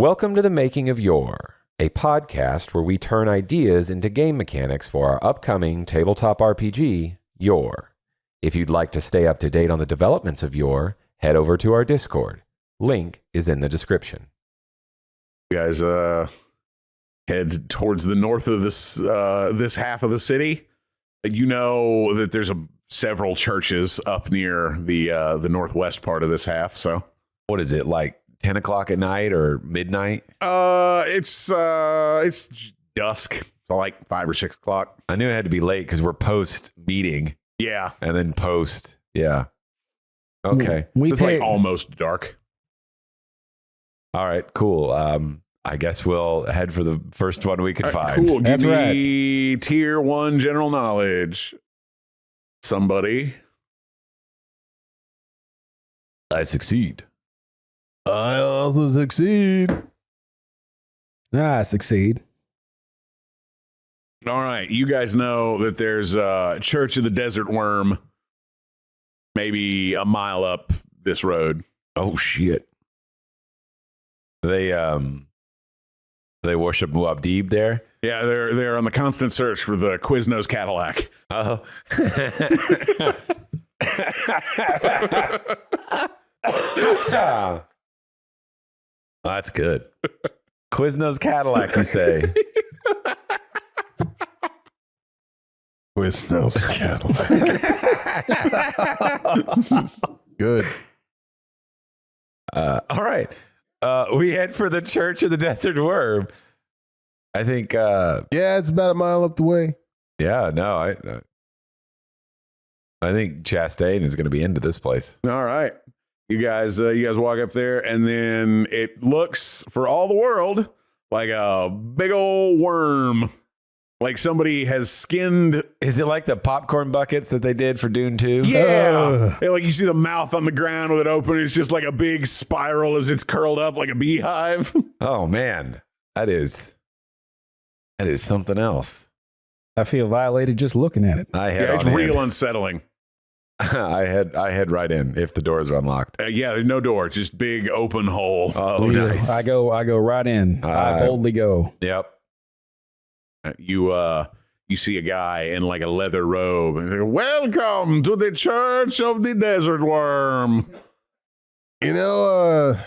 Welcome to the Making of Yore, a podcast where we turn ideas into game mechanics for our upcoming tabletop RPG, Yore. If you'd like to stay up to date on the developments of Yore, head over to our Discord. Link is in the description. You guys head towards the north of this half of the city. You know that there's several churches up near the northwest part of this half. So What is it, like 10 o'clock at night or midnight? It's dusk, so like 5 or 6 o'clock. I knew it had to be late because we're post meeting. Yeah, And then post. Yeah. Okay. it's like almost dark. All right, cool. I guess we'll head for the first one we can find. Cool. Give That's me tier 1 general knowledge. Somebody. I succeed. I also succeed. I succeed. All right. You guys know that there's Church of the Desert Worm maybe a mile up this road. Oh shit. They worship Muad'Dib there. Yeah, they're on the constant search for the Quiznos Cadillac. Oh. That's good. Quiznos Cadillac, you say? Quiznos Cadillac. Good. All right. We head for the Church of the Desert Worm. I think. Yeah, it's about a mile up the way. Yeah. No. I think Chastain is going to be into this place. All right. You guys walk up there, and then it looks, for all the world, like a big old worm. Like somebody has skinned. Is it like the popcorn buckets that they did for Dune 2? Yeah. And like you see the mouth on the ground with it open. It's just like a big spiral as it's curled up like a beehive. Oh man, that is something else. I feel violated just looking at it. I head Yeah, it's on real in. unsettling. I head right in if the doors are unlocked. Yeah, there's no door, just big open hole. Oh, nice. I go right in. I boldly go. Yep. You see a guy in like a leather robe. And he's like, welcome to the Church of the Desert Worm. You know,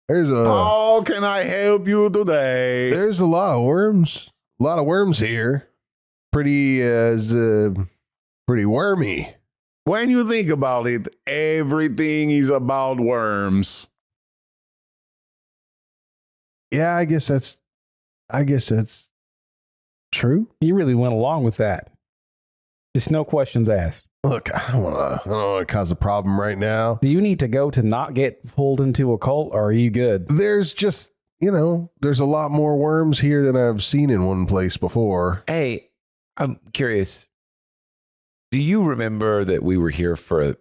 How can I help you today? there's a lot of worms. A lot of worms here. Pretty wormy. When you think about it, everything is about worms. Yeah, I guess that's true. You really went along with that. Just no questions asked. Look, I don't want to cause a problem right now. Do you need to go to not get pulled into a cult, or are you good? There's just, there's a lot more worms here than I've seen in one place before. Hey, I'm curious. Do you remember that we were here for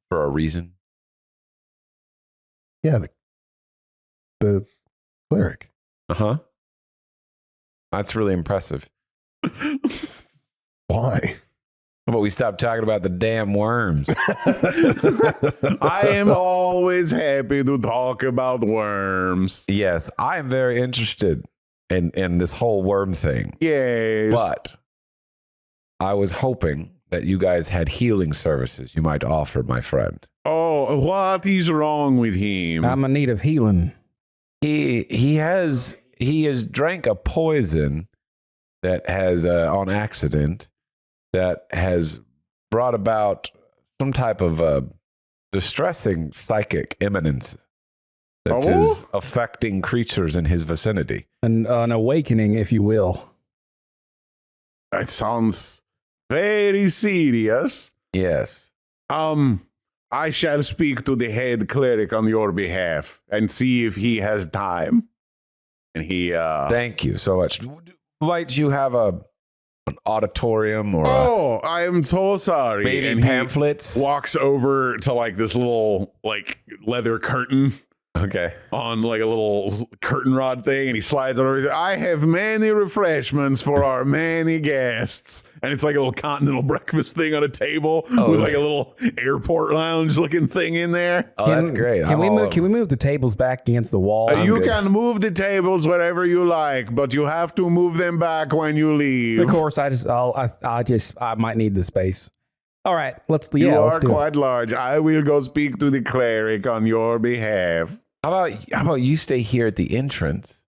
a reason? Yeah, the cleric. Uh-huh. That's really impressive. Why? But we stopped talking about the damn worms. I am always happy to talk about worms. Yes, I am very interested in this whole worm thing. Yes. But I was hoping that you guys had healing services you might offer my friend. Oh, what is wrong with him? I'm in need of healing. He has drank a poison that has on accident that has brought about some type of distressing psychic imminence that is affecting creatures in his vicinity. An awakening, if you will. That sounds very serious. Yes. I shall speak to the head cleric on your behalf and see if he has time. And he Thank you so much. Might you have an auditorium or I am so sorry. maybe and pamphlets? he walks over to like this little like leather curtain Okay. on like a little curtain rod thing, and he slides over. He says, I have many refreshments for our many guests. And it's like a little continental breakfast thing on a table with like a little airport lounge looking thing in there. Oh, that's great. Can we move the tables back against the wall? You can move the tables wherever you like, but you have to move them back when you leave. Of course, I might need the space. All right, let's You are let's do it. quite large. I will go speak to the cleric on your behalf. How about you stay here at the entrance?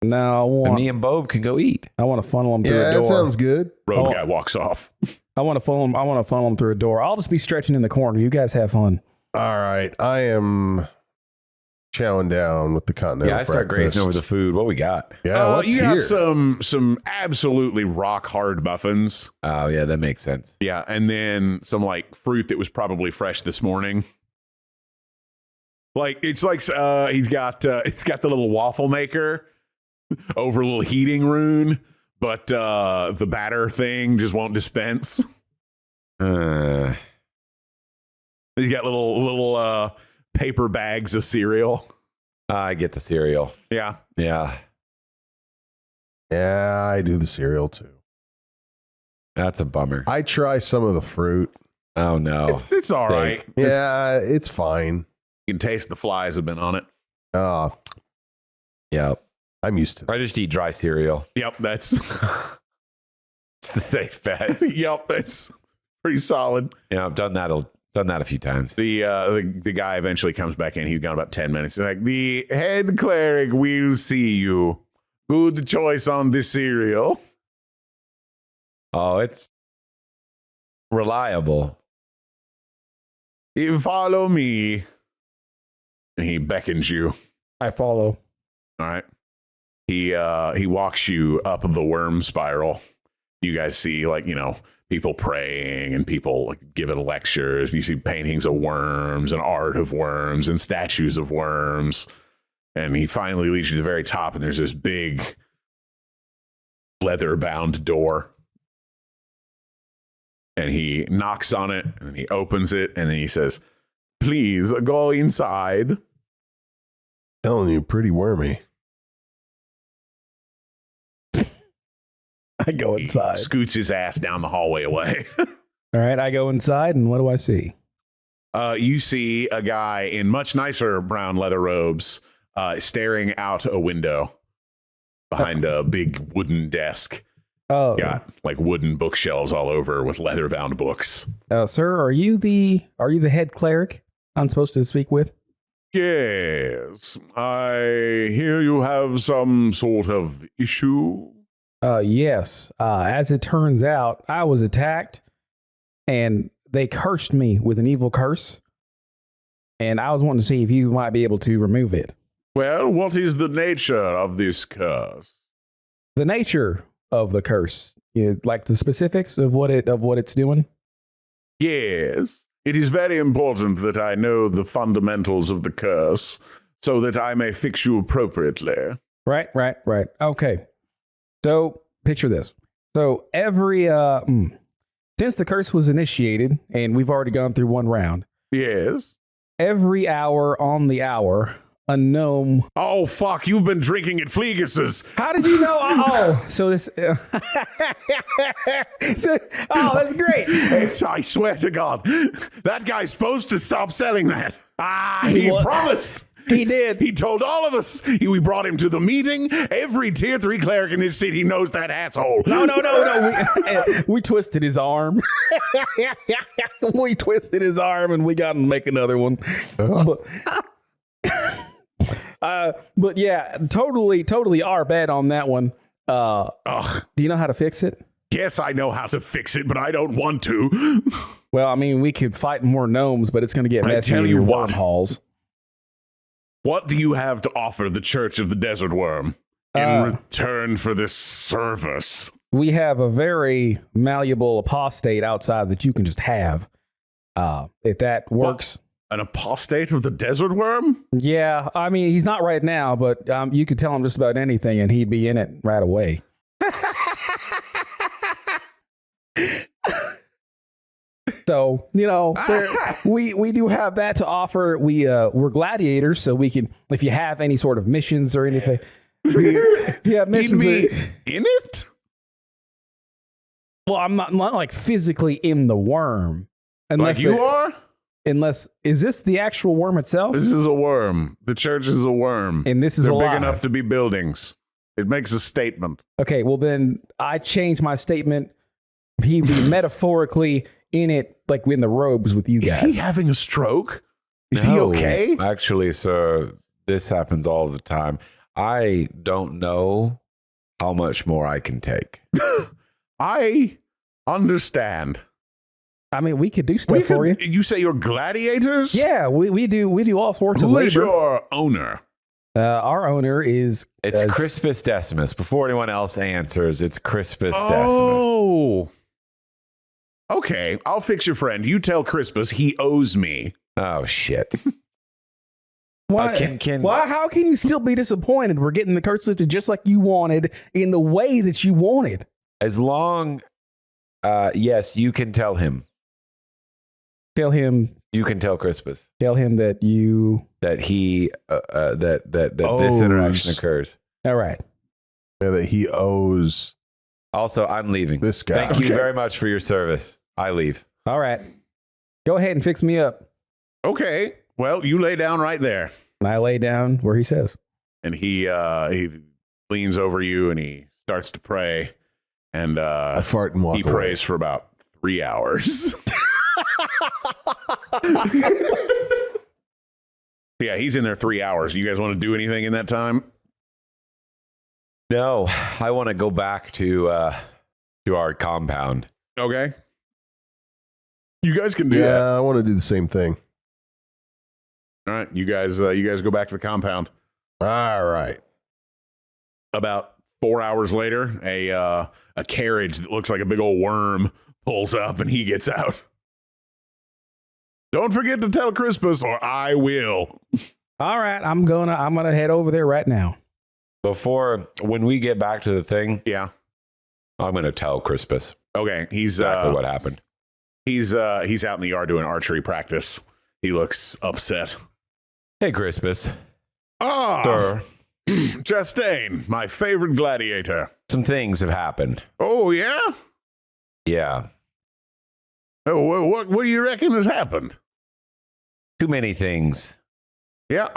No, And me and Bob can go eat. I want to funnel them through Yeah, a door. that sounds good. Road guy walks off. I want to funnel them through a door. I'll just be stretching in the corner. You guys have fun. All right. I am chowing down with the continental Yeah, I start breakfast. grazing over the food. What we got? Yeah, what's you here? got some absolutely rock hard muffins. Oh, yeah, that makes sense. Yeah, and then some like fruit that was probably fresh this morning. Like it's like it's got the little waffle maker over a little heating rune, but the batter thing just won't dispense. Uh, You got little paper bags of cereal. I get the cereal. Yeah. Yeah, Yeah, I do the cereal too. that's a bummer. I try some of the fruit. Oh, no. It's all right. Yeah, it's fine. You can taste the flies have been on it. Yeah. I'm used to that. I just eat dry cereal. Yep, that's It's the safe bet. yep, that's pretty solid. Yeah, I've done that a few times. The guy eventually comes back in. He's gone about 10 minutes. He's like, the head cleric will see you. Good choice on the cereal. Oh, it's reliable. You follow me. And he beckons you. I follow. All right. He walks you up the worm spiral. You guys see, like, people praying and people like giving lectures. You see paintings of worms and art of worms and statues of worms. And he finally leads you to the very top, and there's this big leather-bound door. And he knocks on it, and he opens it, and then he says, please go inside. Telling you, pretty wormy. I go He inside. scoots his ass down the hallway away. All right, I go inside, and what do I see? You see a guy in much nicer brown leather robes staring out a window behind a big wooden desk. Oh, Got like wooden bookshelves all over with leather-bound books. Sir, are you the head cleric I'm supposed to speak with? Yes, I hear you have some sort of issue. Yes. As it turns out, I was attacked, and they cursed me with an evil curse. And I was wanting to see if you might be able to remove it. Well, what is the nature of this curse? The nature of the curse, like the specifics of what it's doing. Yes, it is very important that I know the fundamentals of the curse so that I may fix you appropriately. Right. Okay. So picture this. So every since the curse was initiated, and we've already gone through one round, Yes. every hour on the hour, a gnome. Oh, fuck, you've been drinking at Fleegus's. How did you know? Oh, so this. That's great. I swear to God, that guy's supposed to stop selling that. He What? promised. He did. He told all of us. We brought him to the meeting. Every tier 3 cleric in this city knows that asshole. No. We twisted his arm. We twisted his arm, and we got him to make another one. But yeah, totally our bad on that one. Ugh. Do you know how to fix it? Yes, I know how to fix it, but I don't want to. Well, I mean, we could fight more gnomes, but it's going to get I messy tell in you your what. worm halls. What do you have to offer the Church of the Desert Worm in return for this service? We have a very malleable apostate outside that you can just have. If that works. An apostate of the Desert Worm? Yeah, I mean, he's not right now, but you could tell him just about anything, and he'd be in it right away. So, we do have that to offer. We're gladiators, so we can, if you have any sort of missions or anything, if you have missions. In it? Well, I'm not like physically in the worm. Like you are? Unless, is this the actual worm itself? This is a worm. The church is a worm. And this is They're alive. big enough to be buildings. It makes a statement. Okay, well then I changed my statement. He'd be metaphorically in it, like in the robes with you guys. Is he having a stroke? Is he okay? Actually, sir, this happens all the time. I don't know how much more I can take. I understand. I mean, we could do stuff for you. You say you're gladiators? Yeah, we do all sorts of Who labor. is your owner? Our owner is... It's Crispus Decimus. Before anyone else answers, it's Crispus Decimus. Oh. Okay, I'll fix your friend. You tell Crispus he owes me. Oh, shit. Why, why? How can you still be disappointed? We're getting the curse lifted just like you wanted in the way that you wanted. As long... yes, you can tell him. Tell him... You can tell Crispus. Tell him that you... That he... that this interaction occurs. All right. Yeah, that he owes... Also, I'm leaving. This guy. Thank you very much for your service. I leave. All right. Go ahead and fix me up. Okay, well, you lay down right there. And I lay down where he says. And he leans over you and he starts to pray. And I fart and walk he away. prays for about 3 hours. Yeah, he's in there 3 hours. You guys want to do anything in that time? No, I want to go back to our compound. Okay. You guys can do Yeah, that. I want to do the same thing. All right, you guys go back to the compound. All right. About 4 hours later, a carriage that looks like a big old worm pulls up and he gets out. Don't forget to tell Crispus or I will. All right, I'm gonna head over there right now. When we get back to the thing, Yeah. I'm going to tell Crispus Okay. He's exactly what happened. He's out in the yard doing archery practice. He looks upset. Hey, Crispus. Ah, Sir, Chastain, my favorite gladiator. some things have happened. Oh yeah. Yeah. Oh, what do you reckon has happened? Too many things. Yeah.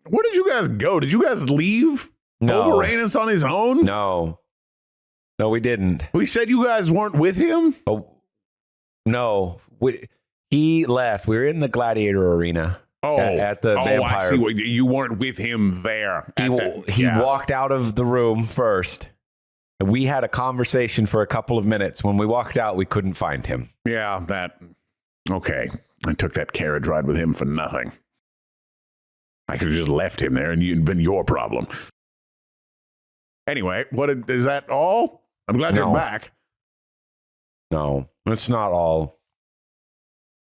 Where did you guys go? Did you guys leave? No. Oberanus on his own? No, we didn't. We said you guys weren't with him? Oh, no. He left. We were in the gladiator arena. Oh, at the vampire. I see. You weren't with him there. He walked out of the room first. And we had a conversation for a couple of minutes. When we walked out, we couldn't find him. Yeah, okay. I took that carriage ride with him for nothing. I could have just left him there and it'd been your problem. Anyway, is that all? I'm glad you're back. No, it's not all.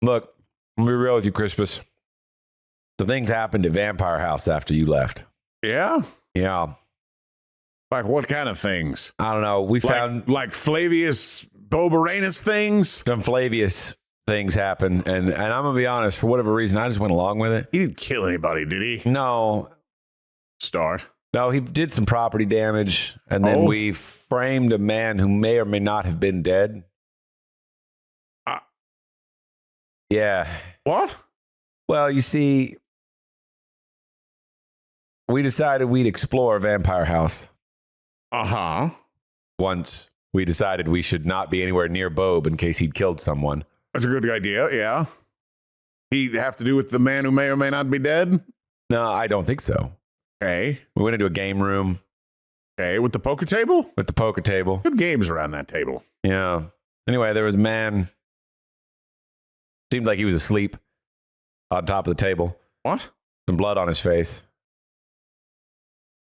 Look, I'm going to be real with you, Crispus. The things happened at Vampire House after you left. Yeah? Yeah. Like what kind of things? I don't know. We found like Flavius Boberanus things? some Flavius things happen. And I'm going to be honest, for whatever reason, I just went along with it. He didn't kill anybody, did he? No, he did some property damage. And then we framed a man who may or may not have been dead. Yeah. What? Well, you see, we decided we'd explore Vampire House. Uh-huh. Once we decided we should not be anywhere near Bob in case he'd killed someone. That's a good idea, yeah. He'd have to do with the man who may or may not be dead? No, I don't think so. Okay. We went into a game room. Okay, with the poker table? With the poker table. Good games around that table. Yeah. Anyway, there was a man. Seemed like he was asleep on top of the table. What? Some blood on his face.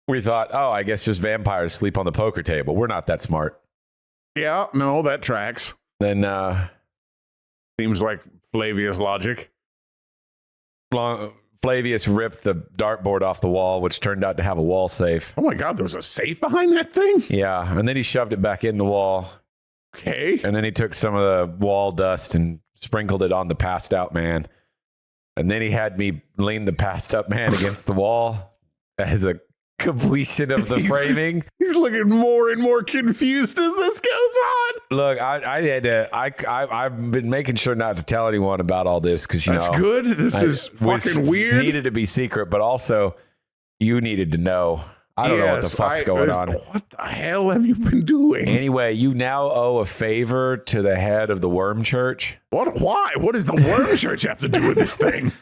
We thought, I guess just vampires sleep on the poker table. We're not that smart. Yeah, no, that tracks. Then, seems like Flavius logic. Flavius ripped the dartboard off the wall, which turned out to have a wall safe. Oh my God, there was a safe behind that thing? Yeah, and then he shoved it back in the wall. Okay. And then he took some of the wall dust and sprinkled it on the passed out man. And then he had me lean the passed up man against the wall as a completion of the framing. He's looking more and more confused as this goes on. Look, I've been making sure not to tell anyone about all this because That's good. This is fucking weird. Needed to be secret, but also you needed to know. I don't know what the fuck's going on. What the hell have you been doing? Anyway, you now owe a favor to the head of the Worm Church. What? Why? What does the Worm Church have to do with this thing?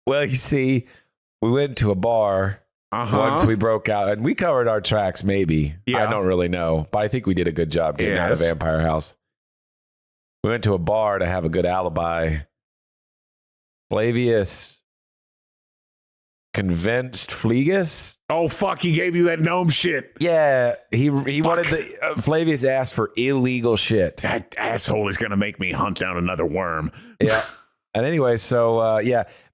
Well, you see, we went to a bar once we broke out, and we covered our tracks, maybe. Yeah. I don't really know, but I think we did a good job getting out of Vampire House. We went to a bar to have a good alibi. Flavius convinced Flegus. Oh, fuck, he gave you that gnome shit. Yeah, he wanted the... Flavius asked for illegal shit. That asshole is going to make me hunt down another worm. Yeah. And anyway, so,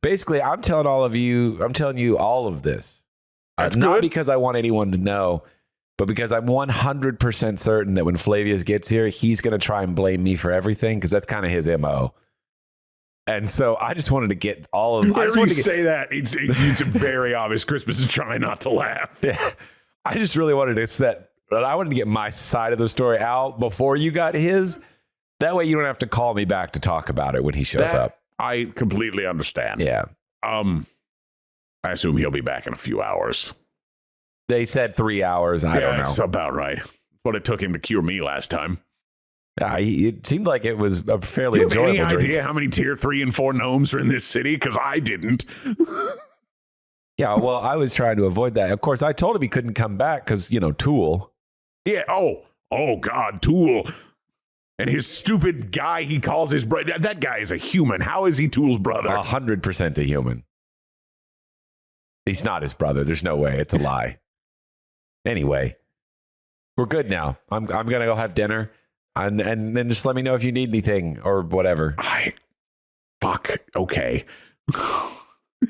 basically, I'm telling you all of this. That's not good. because I want anyone to know, but because I'm 100% certain that when Flavius gets here, he's going to try and blame me for everything because that's kind of his MO. And so I just wanted to get all of... Whenever you say that, it's very obvious Crispus is trying not to laugh. Yeah, I just really wanted I wanted to get my side of the story out before you got his. That way you don't have to call me back to talk about it when he shows up. I completely understand. Yeah. I assume he'll be back in a few hours. They said 3 hours. I don't know. That's about right. What it took him to cure me last time. It seemed like it was a fairly You have enjoyable any drink. idea how many tier 3 and 4 gnomes are in this city? Because I didn't. Yeah, well, I was trying to avoid that. Of course, I told him he couldn't come back because, Tool. Yeah. Oh, God, Tool. And his stupid guy he calls his brother. That guy is a human. How is he Tool's brother? 100% a human. He's not his brother. There's no way. It's a lie. Anyway, we're good now. I'm going to go have dinner. And then just let me know if you need anything or whatever. Okay.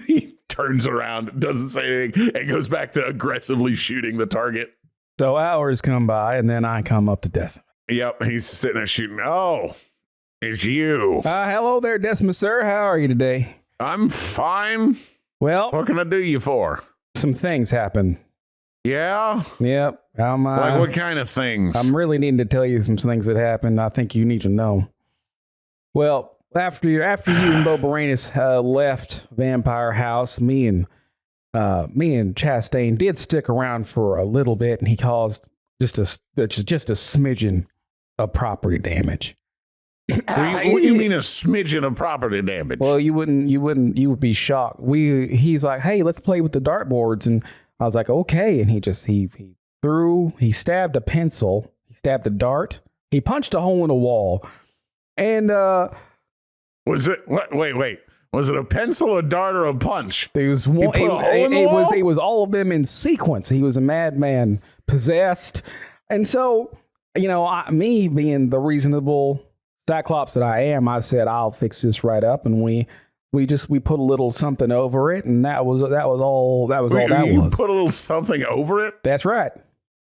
He turns around, doesn't say anything, and goes back to aggressively shooting the target. So hours come by, and then I come up to Decimus. Yep, he's sitting there shooting. Oh, it's you. Hello there, Decimus, sir. How are you today? I'm fine. Well, What can I do you for? some things happen. Yeah? Yep. Like what kind of things? I'm really needing to tell you some things that happened. I think you need to know. Well, after you and Bo Baranus left Vampire House, me and Chastain did stick around for a little bit, and he caused just a smidgen of property damage. What do you mean a smidgen of property damage? Well, you would be shocked. He's like, hey, let's play with the dartboards, and I was like, okay, and he stabbed a pencil, he stabbed a dart, he punched a hole in a wall, and was it wait? Was it a pencil, a dart, or a punch? it was one. put a hole in the wall? It was all of them in sequence. He was a madman, possessed, and so me being the reasonable Cyclops that I am, I said I'll fix this right up, and we put a little something over it, and that was all. You put a little something over it? That's right.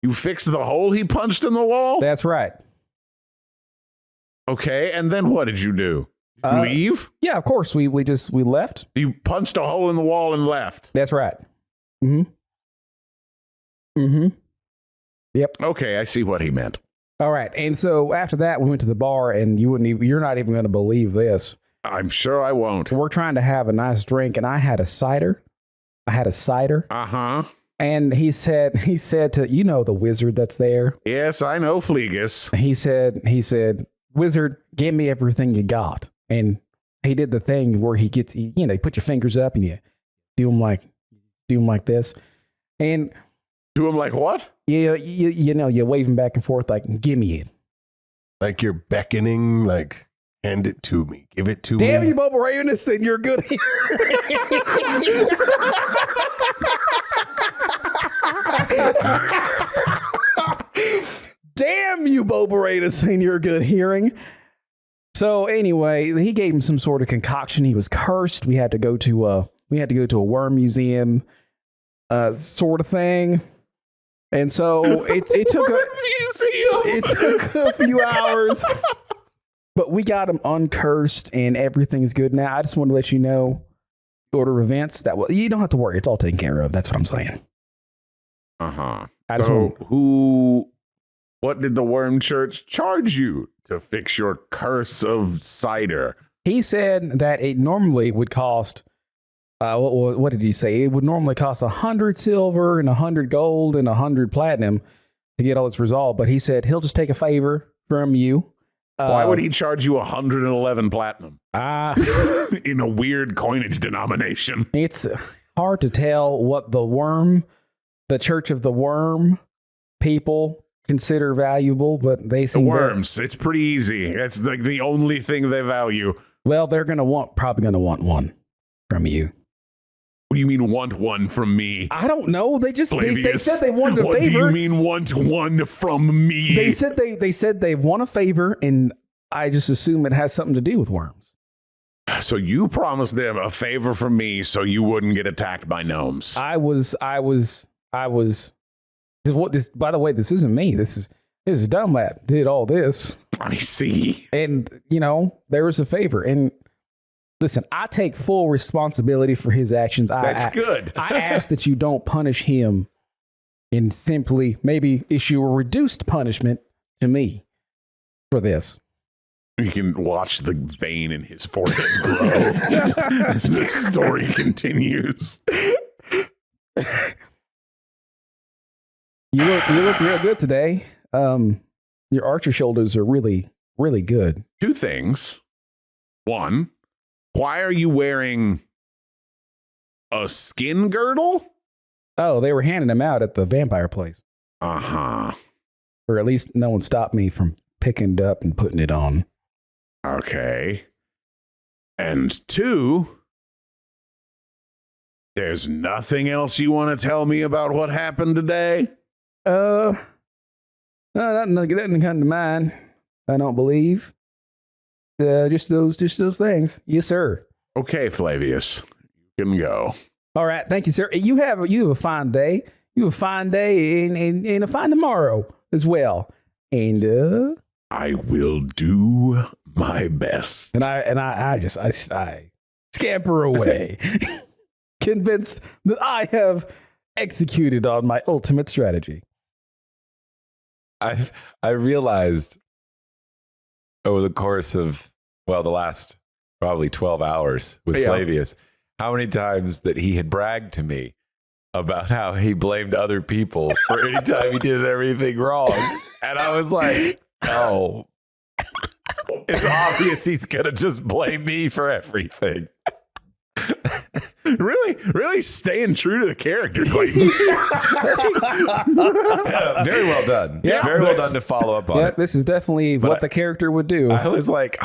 You fixed the hole he punched in the wall? That's right. Okay, and then what did you do? Leave? Yeah, of course. We left. You punched a hole in the wall and left. That's right. Yep. Okay, I see what he meant. All right. And so after that, we went to the bar, and you're not even going to believe this. I'm sure I won't. We're trying to have a nice drink, and I had a cider. Uh-huh. And he said to, the wizard that's there. Yes, I know Flegus. He said, wizard, give me everything you got. And he did the thing where he put your fingers up and you do them like this. And Do him like what? you wave them back and forth like, give me it. Like you're beckoning, like, hand it to me. Give it to Damn me. you, Boba Ravenous, and you're good here. Damn you, Boba Ravenous, and you're good hearing. So anyway, he gave him some sort of concoction. He was cursed. We had to go to a worm museum, sort of thing. And so it took a few hours, but we got him uncursed and everything's good now. I just want to let you know, order of events, you don't have to worry. It's all taken care of. That's what I'm saying. Uh-huh. So what did the Worm Church charge you to fix your curse of cider? he said that it normally would cost, what did he say? It would normally cost 100 silver and 100 gold and 100 platinum to get all this resolved. But he said he'll just take a favor from you. Why would he charge you 111 platinum? In a weird coinage denomination. It's hard to tell what the Church of the Worm people consider valuable, but they The seem worms. It's pretty easy. It's like the only thing they value. well, they're probably gonna want one from you. What do you mean want one from me? I don't know. They said they wanted a What favor. do you mean want one from me? They said they want a favor, and I just assume it has something to do with worms. So you promised them a favor from me so you wouldn't get attacked by gnomes. I was. By the way, this isn't me. This is Dunlap did all this, I see. and there was a favor. And listen, I take full responsibility for his actions. That's good. I ask that you don't punish him, and simply maybe issue a reduced punishment to me for this. You can watch the vein in his forehead grow as the story continues. You look real good today. Your archer shoulders are really, really good. Two things. One, why are you wearing a skin girdle? Oh, they were handing them out at the vampire place. Uh-huh. Or at least no one stopped me from picking it up and putting it on. Okay. And two, there's nothing else you want to tell me about what happened today? No, nothing come to mind. I don't believe. Just those things. Yes, sir. Okay, Flavius, you can go. All right, thank you, sir. You have a fine day. You have a fine day and a fine tomorrow as well. And I will do my best. and I scamper away, convinced that I have executed on my ultimate strategy. I realized over the course of the last probably 12 hours with Flavius how many times that he had bragged to me about how he blamed other people for any time he did everything wrong. And I was like, oh, it's obvious he's going to just blame me for everything. Really staying true to the character, Clayton. Very well done. Yeah, very well done to follow up on it. This is definitely what the character would do. I was like,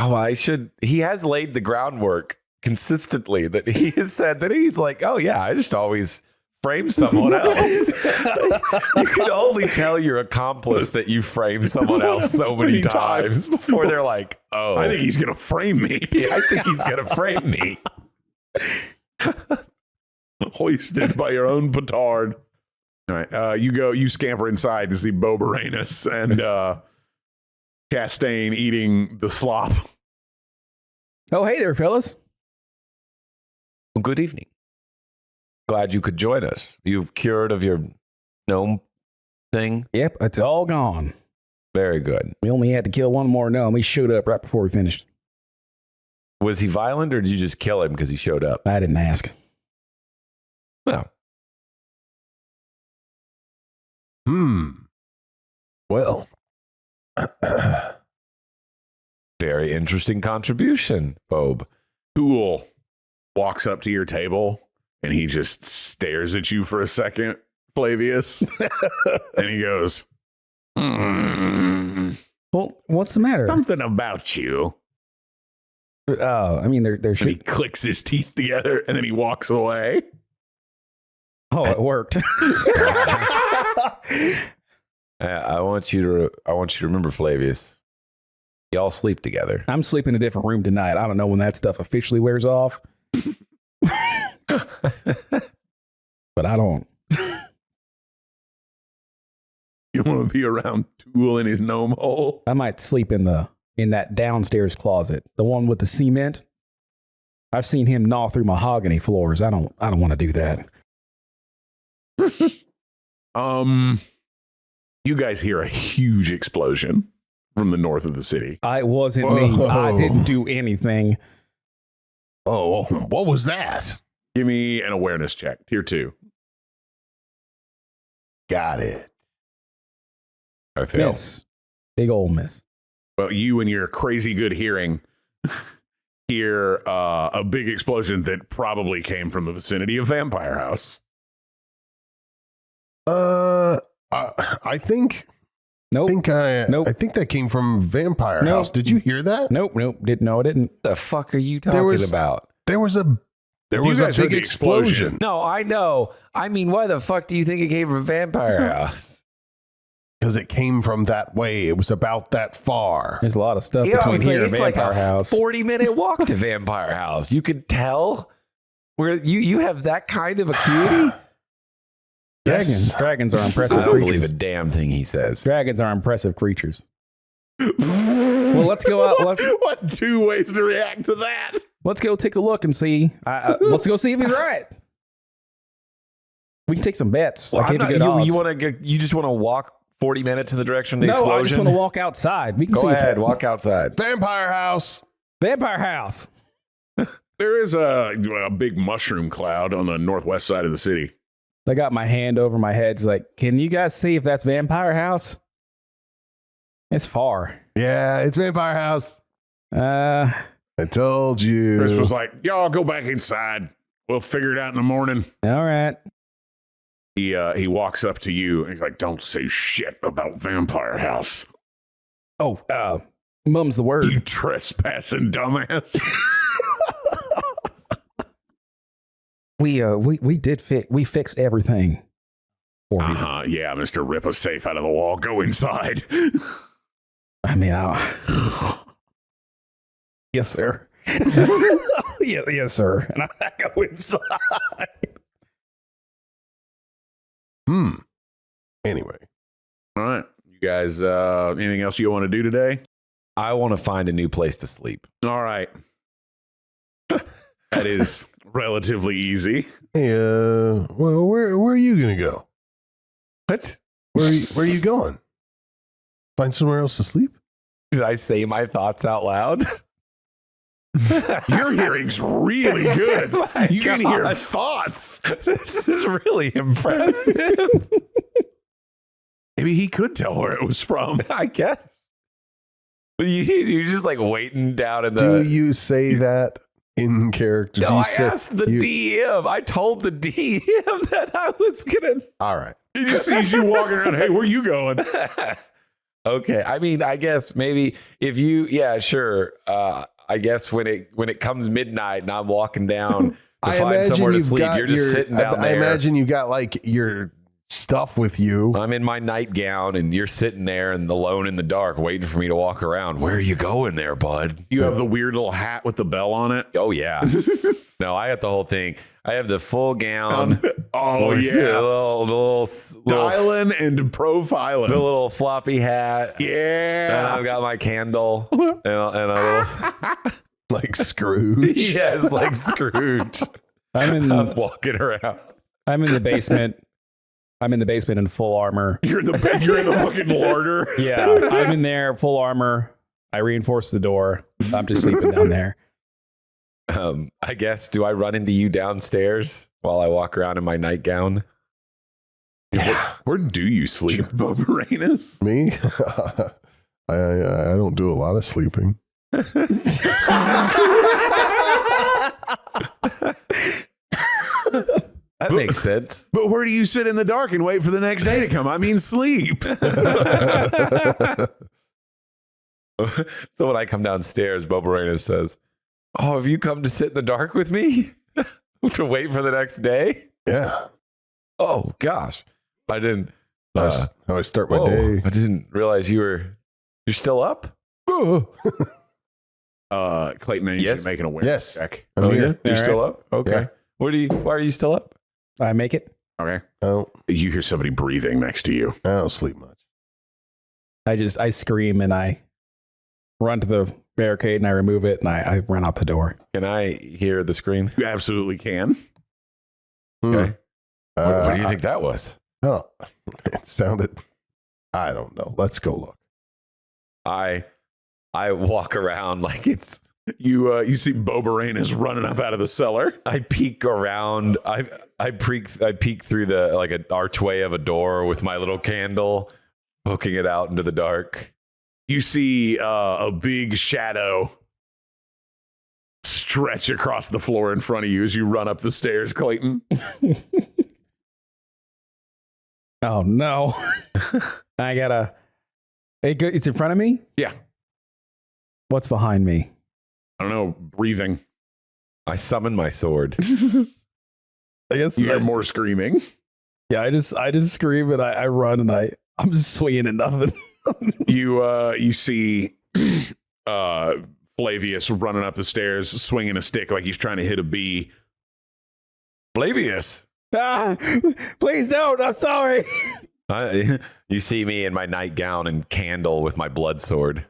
he has laid the groundwork consistently that he has said that he's like, oh yeah, I just always frame someone else. You can only tell your accomplice that you frame someone else so many times before they're like, oh, I think he's going to frame me. I think he's going to frame me. Hoisted by your own petard. All right, you scamper inside to see Bo Baranus and Chastain eating the slop. Oh, hey there, fellas. Well, good evening. Glad you could join us. You've cured of your gnome thing? Yep, it's all gone. Very good. We only had to kill one more gnome. He showed up right before we finished. Was he violent or did you just kill him because he showed up? I didn't ask. No. Well. Very interesting contribution, Bob. Tool walks up to your table and he just stares at you for a second, Flavius. And he goes, Well, what's the matter? something about you. Oh, I mean, there And he should. clicks his teeth together and then he walks away. Oh, it worked. I want you to remember, Flavius. Y'all sleep together. I'm sleeping in a different room tonight. I don't know when that stuff officially wears off, but I don't. You want to be around Tool in his gnome hole? I might sleep in that downstairs closet, the one with the cement. I've seen him gnaw through mahogany floors. I don't want to do that. You guys hear a huge explosion from the north of the city. It wasn't me. I didn't do anything. Oh, what was that? Give me an awareness check, tier 2. Got it. I failed. Miss. Big old miss. Well, you and your crazy good hearing hear a big explosion that probably came from the vicinity of Vampire House. I think. Nope. Nope. I think that came from Vampire Nope. House. Did you hear that? Nope. Didn't know. I didn't. The fuck are you talking about? There was a guys big heard the explosion. No, I know. I mean, why the fuck do you think it came from Vampire House? Because it came from that way. It was about that far. There's a lot of stuff Yeah, I between was saying, here and it's like Vampire a House. 40-minute walk to Vampire House. You could tell where you have that kind of acuity. Dragons are impressive I don't believe a creatures. damn thing he says. Dragons are impressive creatures. Well, let's go out. What 2 ways to react to that? Let's go take a look and see. Let's go see if he's right. We can take some bets. Well, Like, I'm give not- good you odds. want to get? You just want to walk 40 minutes in the direction of the No, explosion? I just want to walk outside. We can Go see ahead, walk outside. Vampire House. Vampire House. There is a big mushroom cloud on the northwest side of the city. I got my hand over my head. Just like, can you guys see if that's Vampire House? It's far. Yeah, it's Vampire House. Uh, I told you. Chris was like, y'all go back inside. We'll figure it out in the morning. all right. He walks up to you and he's like, don't say shit about Vampire House. Oh, mum's the word. You trespassing dumbass. We fixed everything for you. Yeah, Mr. Rip a safe out of the wall. Go inside. I mean, yes, sir. yes, sir. And I go inside. Anyway. All right. You guys, anything else you want to do today? I want to find a new place to sleep. All right. That is relatively easy. Hey, well, where are you gonna go? What? Where are you going? Find somewhere else to sleep? Did I say my thoughts out loud? Your hearing's really good. My You can hear God. thoughts. This is really impressive. Maybe he could tell where it was from. I guess. But you're just like waiting down in the. Do you say that in character? No, Do you I asked the DM. I told the DM that I was gonna. All right. He just sees you walking around. Hey, where you going? Okay. I mean, I guess maybe if you, yeah, sure. I guess when it comes midnight and I'm walking down to find somewhere to sleep, you're just sitting down there. I imagine you got like your stuff with you. I'm in my nightgown and you're sitting there and alone in the dark waiting for me to walk around. Where are you going there, bud? You have the weird little hat with the bell on it. Oh, yeah. No, I have the whole thing. I have the full gown. Oh, with yeah. The little Dialing and profiling. the little floppy hat. And Yeah. I've got my candle and a little. Like Scrooge. Yes, like Scrooge. I'm I'm walking around. in the basement. I'm in the basement in full armor. You're in the fucking larder. Yeah, I'm in there full armor. I reinforce the door. I'm just sleeping down there. I guess, do I run into you downstairs while I walk around in my nightgown? Yeah. Where do you sleep, Bobaranus? Me? I don't do a lot of sleeping. That makes sense. But where do you sit in the dark and wait for the next day to come? I mean, sleep. So when I come downstairs, Bobarena says, "Oh, have you come to sit in the dark with me to wait for the next day?" Yeah. Oh gosh, I didn't. That's how I start my Whoa, day. I didn't realize you're still up. Clayton, I need you Yes. to make an awareness Yes. check. I'm here. You're All still up. Okay. Yeah. Why are you still up? I make it. Okay. I You hear somebody breathing next to you. don't sleep much. I scream and I run to the barricade and I remove it and I run out the door. Can I hear the scream? You absolutely can. Okay. What do you I- think that was? Oh, it sounded. I don't know. Let's go look. I walk around like it's. You see Bobarane is running up out of the cellar. I peek around. I peek through the like an archway of a door with my little candle, poking it out into the dark. You see a big shadow stretch across the floor in front of you as you run up the stairs, Clayton. Oh no. I gotta. It's in front of me? Yeah. What's behind me? I don't know, breathing. I summon my sword. I guess You hear more screaming. Yeah, I just scream and I run and I'm just swinging at nothing. You see Flavius running up the stairs, swinging a stick like he's trying to hit a bee. Flavius. Ah, please don't. I'm sorry. You see me in my nightgown and candle with my blood sword.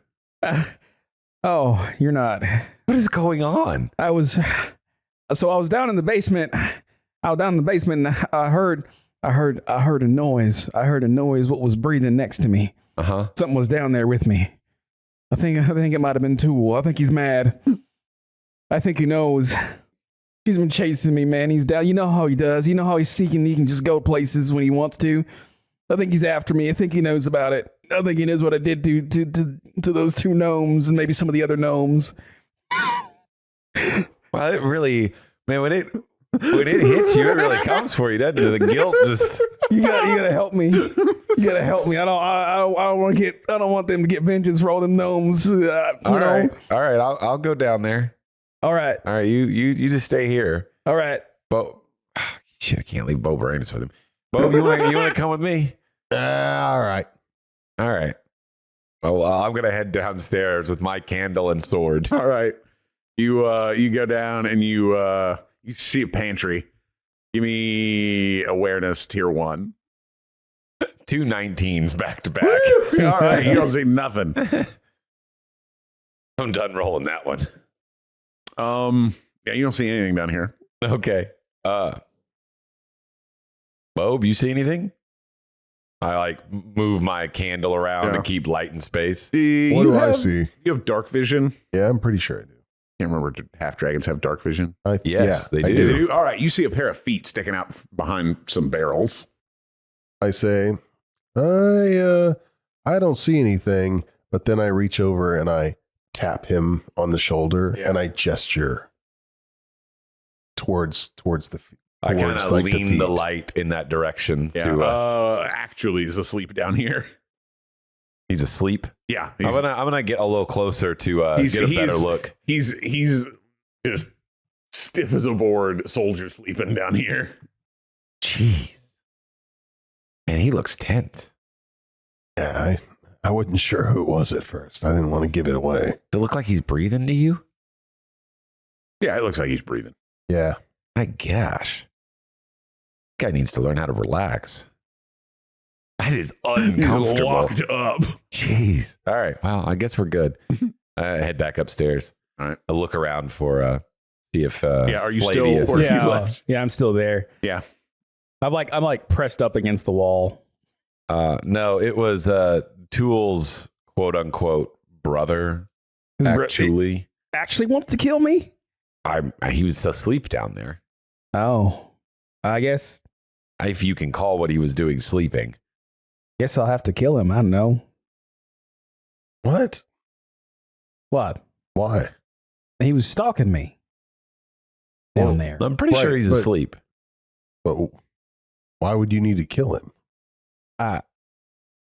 Oh, you're not. What is going on? I was down in the basement. I was down in the basement and I heard a noise. I heard a noise what was breathing next to me. Uh-huh. Something was down there with me. I think it might have been Tool. I think he's mad. I think he knows. He's been chasing me, man. He's down. You know how he does. You know how he's seeking. He can just go places when he wants to. I think he's after me. I think he knows about it. I think he knows what I did to those two gnomes and maybe some of the other gnomes. Well, it really, man, when it hits you, it really comes for you, doesn't it? The guilt just. You gotta help me. You gotta help me. I don't want them to get vengeance for all them gnomes. All right. I'll go down there. All right. All right. You just stay here. All right. Bo, shit, I can't leave Bo Brains with him. Bo, you want to come with me? All right. All right. Well, I'm gonna head downstairs with my candle and sword. All right. You go down and you see a pantry. Give me awareness tier 1. 2 19s back to back. All right, you don't see nothing. I'm done rolling that one. Yeah, you don't see anything down here. Okay. Bob, you see anything? I like move my candle around to keep light in space. What do I see? You have dark vision. Yeah, I'm pretty sure I do. Can't remember. Half dragons have dark vision. Yes, they I do. All right, you see a pair of feet sticking out behind some barrels. I say, I don't see anything, but then I reach over and I tap him on the shoulder and I gesture towards the feet. I kind of like lean the feet. light in that direction. Yeah. To, Actually, he's asleep down here. he's asleep. Yeah. I'm gonna get a little closer to get a better look. He's just stiff as a board soldier sleeping down here. Jeez, and he looks tense. Yeah, I wasn't sure who it was at first. I didn't want to give it away. Does it look like he's breathing to you? Yeah, it looks like he's breathing. Yeah. My gosh, guy needs to learn how to relax. That is uncomfortable. He's locked up. Jeez. All right. Well, I guess we're good. I head back upstairs. All right. I look around for see if are you Flavius still? Or is- you left? Yeah, I'm still there. Yeah. I'm like pressed up against the wall. No, it was Tool's quote unquote brother. He actually wants to kill me? He was asleep down there. Oh, I guess If you can call what he was doing sleeping. I'll have to kill him. I don't know. What? What? Why? He was stalking me down Well, there. I'm pretty sure Right, he's but- asleep. But why would you need to kill him?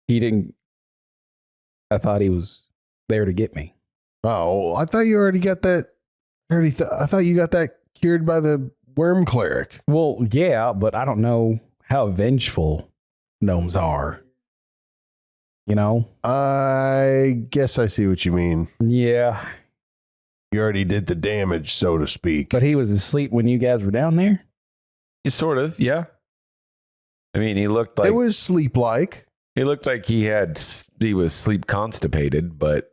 He didn't. I thought he was there to get me. Oh, I thought you already got that. I thought you got that cured by the worm cleric. Well, yeah, but I don't know how vengeful gnomes are. You know? I guess I see what you mean. Yeah, You already did the damage, so to speak. but he was asleep when you guys were down there? Sort of, yeah. I mean, he looked like it was sleep-like. He looked like he was sleep constipated, but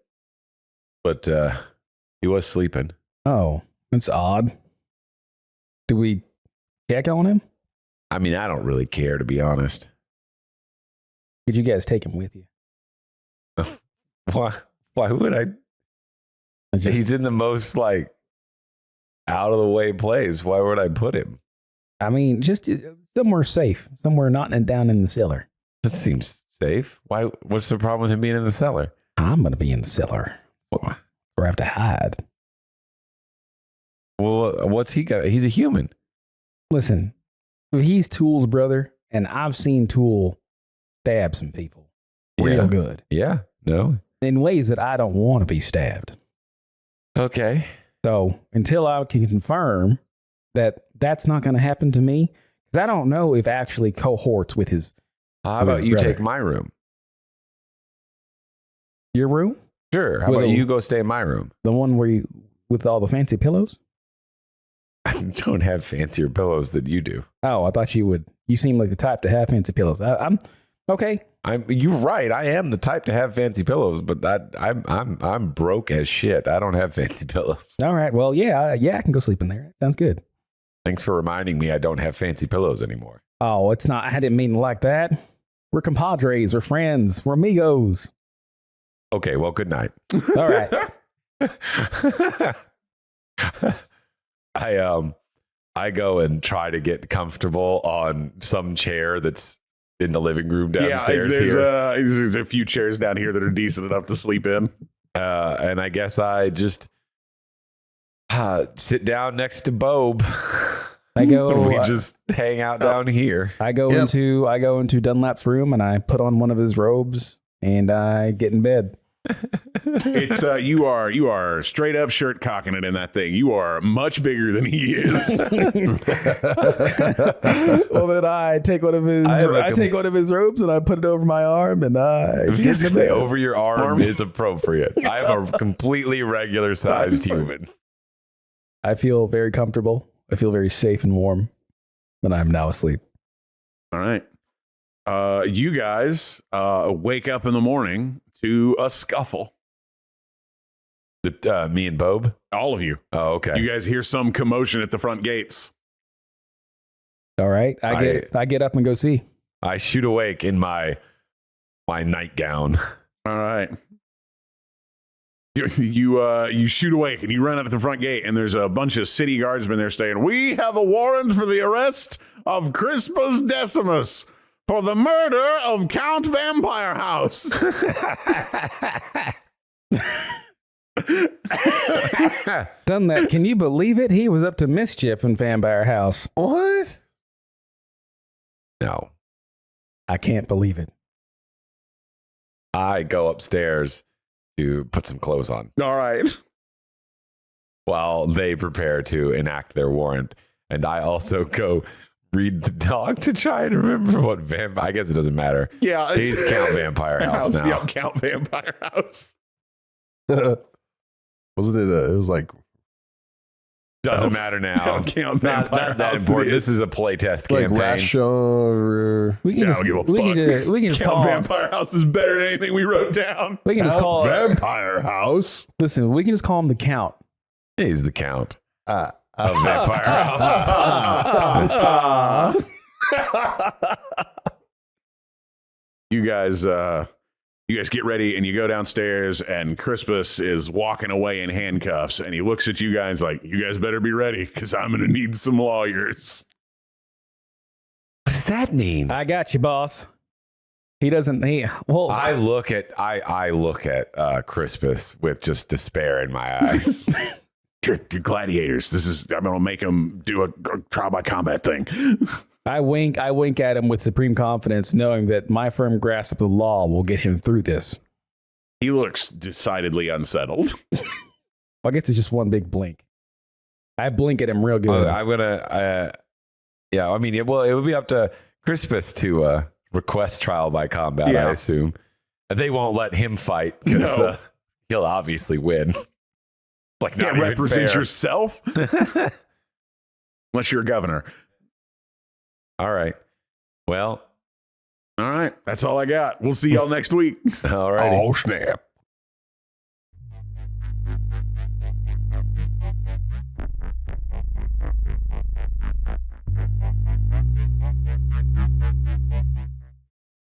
he was sleeping. Oh, that's odd. Do we check on him? I mean, I don't really care, to be honest. Could you guys take him with you? Why would I? He's in the most like out of the way place. Why would I put him? I mean, just somewhere safe, somewhere not down in the cellar. That seems safe. Why? What's the problem with him being in the cellar? I'm going to be in the cellar. What? Or I have to hide. Well, what's he got? He's a human. Listen, he's Tool's brother, and I've seen Tool stab some people real good. Yeah. No. In ways that I don't want to be stabbed. Okay. So until I can confirm that that's not going to happen to me, because I don't know if actually cohorts with his. How about you take my room? Your room? Sure. How about you go stay in my room? The one where you with all the fancy pillows? I don't have fancier pillows than you do. Oh, I thought you would. You seem like the type to have fancy pillows. I'm okay. You're right. I am the type to have fancy pillows, but I'm broke as shit. I don't have fancy pillows. All right. Well, yeah, I can go sleep in there. Sounds good. Thanks for reminding me I don't have fancy pillows anymore. Oh, it's not. I didn't mean it like that. We're compadres. We're friends. We're amigos. Okay. Well, good night. All right. I go and try to get comfortable on some chair that's in the living room downstairs. There's a few chairs down here that are decent enough to sleep in. And I guess I just sit down next to Bob. I go. We just hang out down here. I go into Dunlap's room and I put on one of his robes and I get in bed. It's you are straight up shirt cocking it in that thing. You are much bigger than he is. Well, then I take one of his robes and I put it over my arm and I just say over your arm is appropriate. I am a completely regular sized human. I feel very comfortable. I feel very safe and warm, but I'm now asleep. All right. You guys wake up in the morning to a scuffle. Me and Bob? All of you. Oh, okay. You guys hear some commotion at the front gates. All right. I get up and go see. I shoot awake in my nightgown. All right. You shoot awake and you run up at the front gate and there's a bunch of city guardsmen there saying, "We have a warrant for the arrest of Crispus Decimus for the murder of Count Vampire House." Done that. Can you believe it? He was up to mischief in Vampire House. What? No. I can't believe it. I go upstairs to put some clothes on All right. while they prepare to enact their warrant. And I also go read the dog to try and remember what vampire. I guess it doesn't matter. Yeah. He's Count Vampire House now. Yeah, Count Vampire House. Wasn't it? It was like Doesn't matter now. Count Not Vampire that House. important. This is a playtest like campaign. ration. We can Yeah, I just don't give a we can just Count call Vampire House is better than anything we wrote down. we can just call Vampire House. listen, we can just call him the Count. He's the Count Uh, of Vampire House. You guys get ready and you go downstairs and Crispus is walking away in handcuffs and he looks at you guys like, "You guys better be ready because I'm going to need some lawyers." What does that mean? I got you, boss. He doesn't. I look at Crispus with just despair in my eyes. You're gladiators. I'm going to make them do a trial by combat thing. I wink at him with supreme confidence, knowing that my firm grasp of the law will get him through this. He looks decidedly unsettled. I guess it's just one big blink. I blink at him real good. I'm gonna, yeah. I mean, it would be up to Crispus to request trial by combat. Yeah. I assume they won't let him fight because No. he'll obviously win. Like, not Can't even represent fair. yourself unless you're a governor. All right. Well, All right. That's all I got. We'll see y'all next week. All righty. Oh, snap.